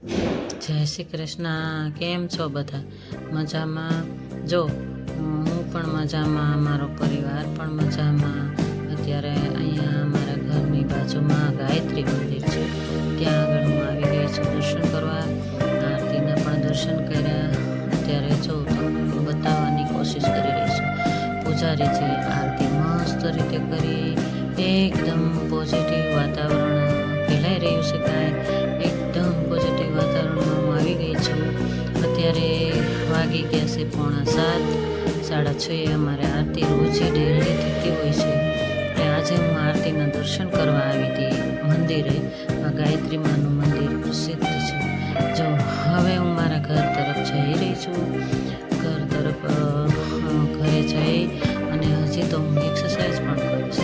જય શ્રી કૃષ્ણ. કેમ છો બધા? મજામાં? જો હું પણ મજામાં, મારો પરિવાર પણ મજામાં. અત્યારે અહીંયા અમારા ઘરની બાજુમાં ગાયત્રી મંદિર છે, ત્યાં આગળ હું આવી ગઈ છું દર્શન કરવા. આરતીના પણ દર્શન કર્યા. અત્યારે જો તમને હું બતાવવાની કોશિશ કરી રહી છું. પૂજારીજીએ આરતી મસ્ત રીતે કરી. એકદમ પોઝિટિવ વાતાવરણ ફેલાઈ રહ્યું છે. કાંઈ એકદમ પોઝિટિવ વાતાવરણમાં હું આવી ગઈ છું. અત્યારે વાગી ગયા છે 6:45, 6:30. અમારે આરતી રોજે ડેલી થતી હોય છે. એટલે આજે હું આરતીના દર્શન કરવા આવી હતી મંદિરે. આ ગાયત્રી માનું મંદિર પ્રસિદ્ધ છે. જો હવે હું મારા ઘર તરફ જઈ રહી છું. ઘરે જઈ અને હજી તો હું એક્સરસાઇઝ પણ કરીશ.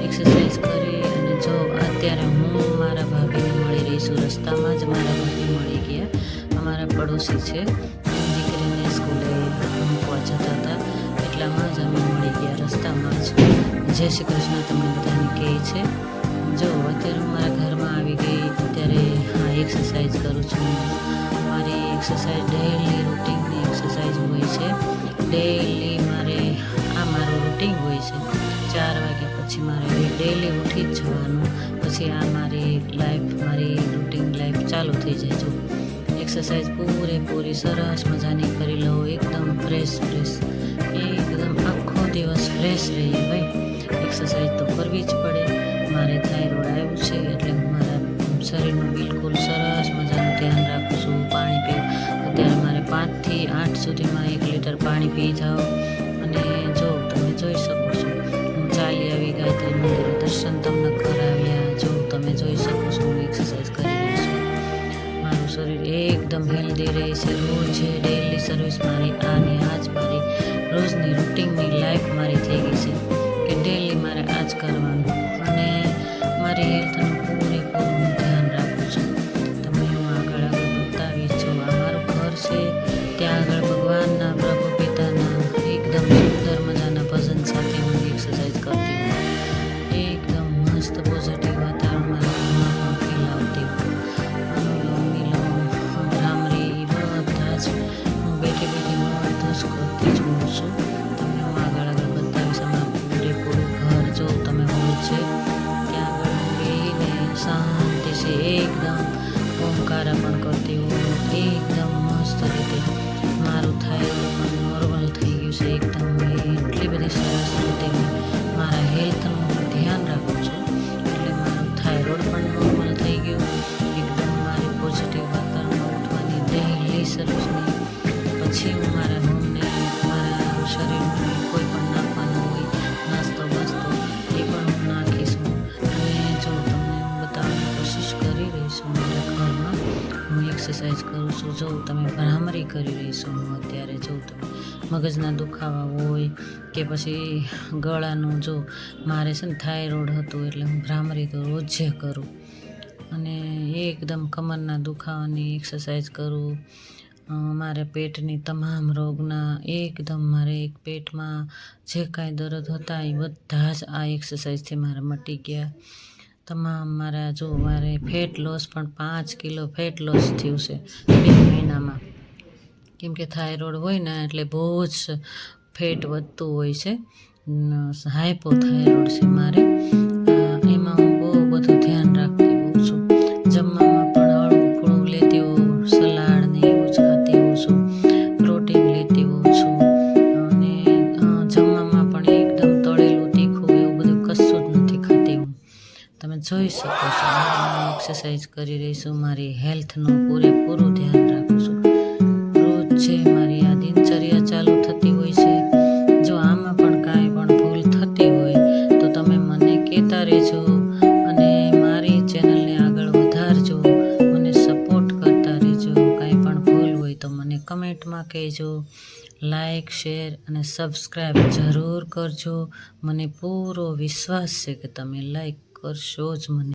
એક્સરસાઇઝ કરી અને જો અત્યારે હું મારા ભાભીને મળી રહી છું. રસ્તામાં જ મારા ભાભી મળી ગયા. અમારા પડોશી છે, દીકરીને સ્કૂલે મૂકવા જતા હતા, એટલામાં જ અમે મળી ગયા રસ્તામાં જ. જય શ્રી કૃષ્ણ તમને બધાને કહે છે. જો અત્યારે હું મારા ઘરમાં આવી ગઈ. અત્યારે એક્સરસાઇઝ કરું છું. મારી એક્સરસાઇઝ ડેલી રૂટિનની એક્સરસાઇઝ હોય છે. ડેલી મારે આ મારું રૂટિન હોય છે. 4 વાગ્યા પછી મારે ડેલી ઉઠી જ જવાનું. પછી આ મારી રૂટિન લાઈફ ચાલુ થઈ જાય. જો એક્સરસાઇઝ પૂરેપૂરી સરસ મજાની કરી લઉં. એકદમ ફ્રેશ એકદમ આખો દિવસ ફ્રેશ રહીએ ભાઈ. એક્સરસાઇઝ તો કરવી જ પડે. મારે થાઇરોઇડ આવ્યું છે એટલે હું મારા શરીરનું બિલકુલ સરસ મજાનું ધ્યાન રાખું છું. પાણી પીવું. અત્યારે મારે 5 થી 8 સુધીમાં 1 લીટર પાણી પી જાઓ. અને જો તમે જોઈ શકો છો, હું ચાલી આવી ગાયત્રી મંદિરે, દર્શન તમને કરાવ્યા. જો તમે જોઈ શકો છો હું એક્સરસાઇઝ કરી રહી છું. મારું શરીર એકદમ હેલ્ધી રહે છે. રોજ ડેલી સર્વિસ મારી આની આજ મારી રોજની રૂટિનની લાઈફ મારી થઈ ગઈ છે કે ડેલી મારે આ જ કરવાનું. અને મારી હેલ્થનું પૂરેપૂરું ધ્યાન રાખું છું. તમે હું આગળ બતાવી છો. આ મારું ઘર છે, ત્યાં આગળ ભગવાનના પ્રભુ પિતાના એકદમ સુંદર મજાના ભજન સાથે હું એક્સરસાઇઝ કરતી હોઉં. એકદમ મસ્ત પોઝિટિવ વાતાવરણમાં ફેલાવતી હોઉં. અનુલોમ વિલોમ ભ્રામરી બધા જ હું બેઠી બધું જ કરતી જ હોઉં છું. તમને હું આગળ બતાવીશ. અમારું પૂરેપૂરું ઘર જો તમે હોય છે, ત્યાં આગળ બેહીને શાંતિ છે એકદમ ઓમકારા પણ કરતી હોઉં. એકદમ મસ્ત રીતે મારું થાઇરોઇડ પણ નોર્મલ થઈ ગયું છે એકદમ. એટલી બધી સરસ રીતે મારા હેલ્થનું ધ્યાન રાખું છું. એટલે મારું થાઇરોઇડ પણ નોર્મલ થઈ ગયું. એકદમ મારી પોઝિટિવ વાતાવરણમાં ઉઠવાની ડેલી સર્વિસની પછી હું મારા રૂમને મારા શરીરને કોઈ પણ નાખવાનું હોય નાસ્તો બાસ્તો એ પણ હું નાખીશ. અને જો તમને હું બતાવવાની કોશિશ કરી રહી છું. મારા ઘરમાં હું એક્સરસાઇઝ કરું છું. જો તમે ભ્રામરી કરી રહી છું. હું અત્યારે જો તમે મગજના દુખાવા હોય કે પછી ગળાનું, જો મારે છે ને થાઇરોઇડ હતું એટલે હું ભ્રામરી તો રોજે કરું. અને એકદમ કમરના દુખાવાની એક્સરસાઇઝ કરું. મારે પેટની તમામ રોગના એકદમ મારે એક પેટમાં જે કાંઈ દર્દ હતા એ બધા જ આ એક્સરસાઇઝથી મારે મટી ગયા. તમામ મારે ફેટ લોસ પણ 5 કિલો ફેટ લોસ થયું છે 2 મહિનામાં. કેમ કે થાઇરોઇડ હોય ને એટલે બહુ જ ફેટ વધતું હોય છે. હાઇપોથાઇરોઇડ છે મારે. એમાં હું બહુ બધું ધ્યાન રાખતી હોઉં છું. જમવામાં પણ હળવું ફૂળું લેતી હોઉં. સલાડ ને એવું જ ખાતી હોઉં છું. પ્રોટીન લેતી હોઉં છું. અને જમવામાં પણ એકદમ તળેલું તીખું એવું બધું કશું જ નથી ખાતી હું. તમે જોઈ શકો છો હું એક્સરસાઇઝ કરી રહી છું. મારી હેલ્થનું પૂરેપૂરું ધ્યાન રાખું છું. રોજ છે મારી આ દિનચર્યા ચાલુ થતી હોય છે. જો આમાં પણ કાંઈ પણ ભૂલ થતી હોય તો તમે મને કહેતા રહેજો અને મારી ચેનલને આગળ વધારજો. મને સપોર્ટ કરતા રહેજો. કાંઈ પણ ભૂલ હોય તો મને કમેન્ટમાં કહેજો. લાઈક, શેર અને સબસ્ક્રાઈબ જરૂર કરજો. મને પૂરો વિશ્વાસ છે કે તમે લાઈક કરશો જ મને.